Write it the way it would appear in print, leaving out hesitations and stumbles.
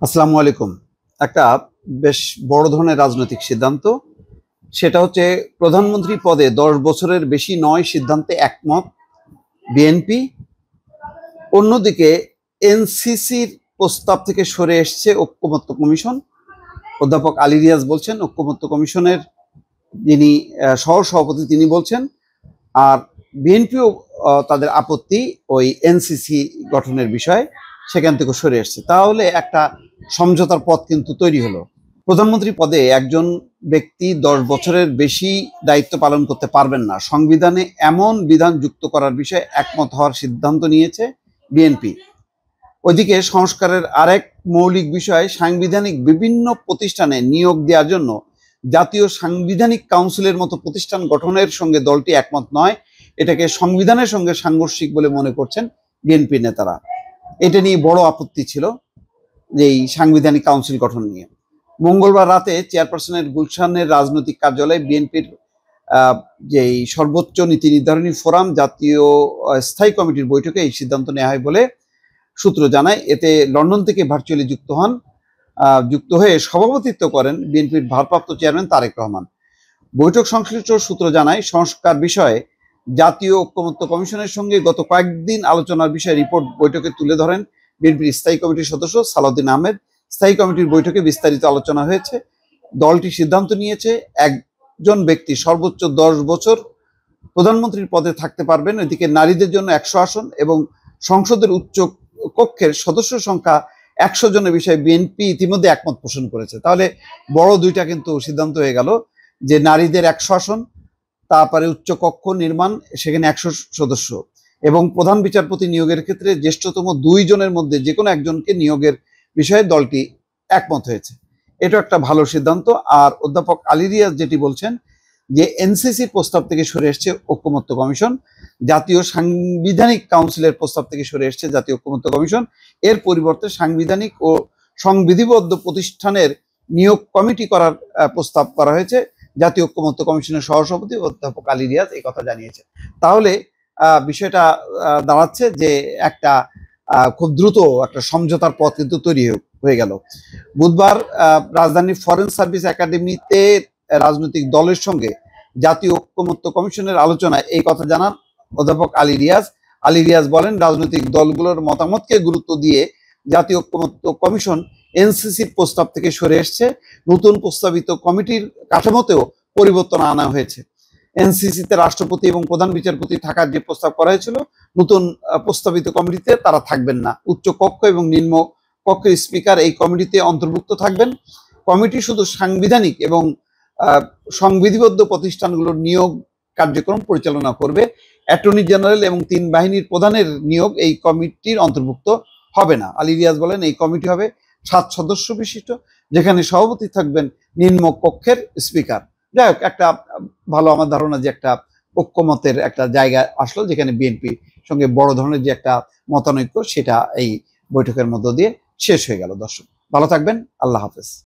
আসসালামু আলাইকুম। একটা বেশ বড় ধরনের রাজনৈতিক সিদ্ধান্ত, সেটা হচ্ছে প্রধানমন্ত্রী পদে ১০ বছরের বেশি নয় সিদ্ধান্তে একমত বিএনপি। অন্যদিকে এনসিসির প্রস্তাব থেকে সরে এসছে ঐক্যমত্য কমিশন। অধ্যাপক আলী রিয়াজ বলছেন, ঐক্যমত্য কমিশনের যিনি সহ সভাপতি তিনি বলছেন, আর বিএনপিও তাদের আপত্তি ওই এনসিসি গঠনের বিষয়ে, সেখান থেকে সরে এসছে। তাহলে একটা সমঝোতার পথ কিন্তু তৈরি হলো। প্রধানমন্ত্রী পদে একজন ব্যক্তি ১০ বছরের বেশি দায়িত্ব পালন করতে পারবেন না, সংবিধানে এমন বিধান যুক্ত করার বিষয়ে একমত হওয়ার সিদ্ধান্ত নিয়েছে বিএনপি। ওইদিকে সংস্কারের আরেক মৌলিক বিষয়, সাংবিধানিক বিভিন্ন প্রতিষ্ঠানে নিয়োগ দেওয়ার জন্য জাতীয় সাংবিধানিক কাউন্সিলের মতো প্রতিষ্ঠান গঠনের সঙ্গে দলটি একমত নয়। এটাকে সংবিধানের সঙ্গে সাংঘর্ষিক বলে মনে করছেন বিএনপি নেতারা। এটা নিয়ে বড় আপত্তি ছিল যে এই সাংবিধানিক কাউন্সিল গঠন নিয়ে। মঙ্গলবার রাতে চেয়ারপারসনের গুলশানের রাজনৈতিক কার্যালয়ে বিএনপির যে সর্বোচ্চ নীতি নির্ধারণী ফোরাম জাতীয় স্থায়ী কমিটির বৈঠকে এই সিদ্ধান্ত নেওয়া হয় বলে সূত্র জানায়। এতে লন্ডন থেকে ভার্চুয়ালি যুক্ত হয়ে সভাপতিত্ব করেন বিএনপির ভারপ্রাপ্ত চেয়ারম্যান তারেক রহমান। বৈঠক সংশ্লিষ্ট সূত্র জানায়, সংস্কার বিষয়ে জাতীয় ঐক্যমত্য কমিশনের সঙ্গে গত কয়েকদিন আলোচনার বিষয়ে রিপোর্ট বৈঠকে তুলে ধরেন বিএনপির স্থায়ী কমিটির সদস্য সালাউদ্দিন আহমেদ। স্থায়ী কমিটির বৈঠকে বিস্তারিত আলোচনা হয়েছে। দলটি সিদ্ধান্ত নিয়েছে, একজন ব্যক্তি সর্বোচ্চ ১০ বছর প্রধানমন্ত্রীর পদে থাকতে পারবেন। এদিকে নারীদের জন্য ১০০ আসন এবং সংসদের উচ্চ কক্ষের সদস্য সংখ্যা ১০০ জনের বিষয়ে বিএনপি ইতিমধ্যে একমত পোষণ করেছে। তাহলে বড় দুইটা কিন্তু সিদ্ধান্ত হয়ে গেল, যে নারীদের ১০০ আসন, তারপরে উচ্চ কক্ষ নির্মাণ, সেখানে ১০০ সদস্য, এবং প্রধান বিচারপতি নিয়োগের ক্ষেত্রে জ্যেষ্ঠতম ২ জনের মধ্যে যে কোনো একজনকে নিয়োগের বিষয়ে দলটি একমত হয়েছে। এটা একটা ভালো সিদ্ধান্ত। আর অধ্যাপক আলী রিয়াজ যেটি বলছেন, যে এনসিসির প্রস্তাব থেকে সরে এসছে ঐক্যমত্য কমিশন, জাতীয় সাংবিধানিক কাউন্সিলের প্রস্তাব থেকে সরে এসছে জাতীয় ঐক্যমত্য কমিশন, এর পরিবর্তে সাংবিধানিক ও সংবিধিবদ্ধ প্রতিষ্ঠানের নিয়োগ কমিটি করার প্রস্তাব করা হয়েছে। জাতীয় ঐক্যমত্য কমিশনের সহসভাপতি অধ্যাপক আলী রিয়াজ এই কথা জানিয়েছে। তাহলে বিষয়টা দাঁড়াচ্ছে যে একটা খুব দ্রুত একটা সমঝোতার পথ কিন্তু তৈরি হয়ে গেল। বুধবার রাজধানীর ফরেন সার্ভিস একাডেমিতে রাজনৈতিক দলের সঙ্গে জাতীয় ঐক্যমত্য কমিশনের আলোচনায় এই কথা জানান অধ্যাপক আলী রিয়াজ। আলী রিয়াজ বলেন, রাজনৈতিক দলগুলোর মতামতকে গুরুত্ব দিয়ে জাতীয় ঐক্যমত্য কমিশন এনসিসির প্রস্তাব থেকে সরে এসছে। নতুন প্রস্তাবিত কমিটির কাঠামোতেও পরিবর্তন আনা হয়েছে। এনসিসিতে রাষ্ট্রপতি এবং প্রধান বিচারপতি থাকার যে প্রস্তাব করা হয়েছিল, নতুন প্রস্তাবিত কমিটিতে তারা থাকবেন না। উচ্চ কক্ষ এবং নিম্ন কক্ষের স্পিকার এই কমিটিতে অন্তর্ভুক্ত থাকবেন। কমিটি শুধু সাংবিধানিক এবং সংবিধিবদ্ধ প্রতিষ্ঠানগুলোর নিয়োগ কার্যক্রম পরিচালনা করবে। অ্যাটর্নি জেনারেল এবং ৩ বাহিনীর প্রধানের নিয়োগ এই কমিটির অন্তর্ভুক্ত হবে না। আলী রিয়াজ বলেন, এই কমিটি হবে ৭ সদস্য বিশিষ্ট, যেখানে সভাপতি থাকবেন নিম্ন কক্ষের স্পিকার। যাই হোক, একটা ভালো, আমার ধারণা যে একটা ঐক্যমতের একটা জায়গা আসলো, যেখানে বিএনপি সঙ্গে বড় ধরনের যে একটা মতানৈক্য, সেটা এই বৈঠকের মধ্য দিয়ে শেষ হয়ে গেল। দর্শক ভালো থাকবেন, আল্লাহ হাফেজ।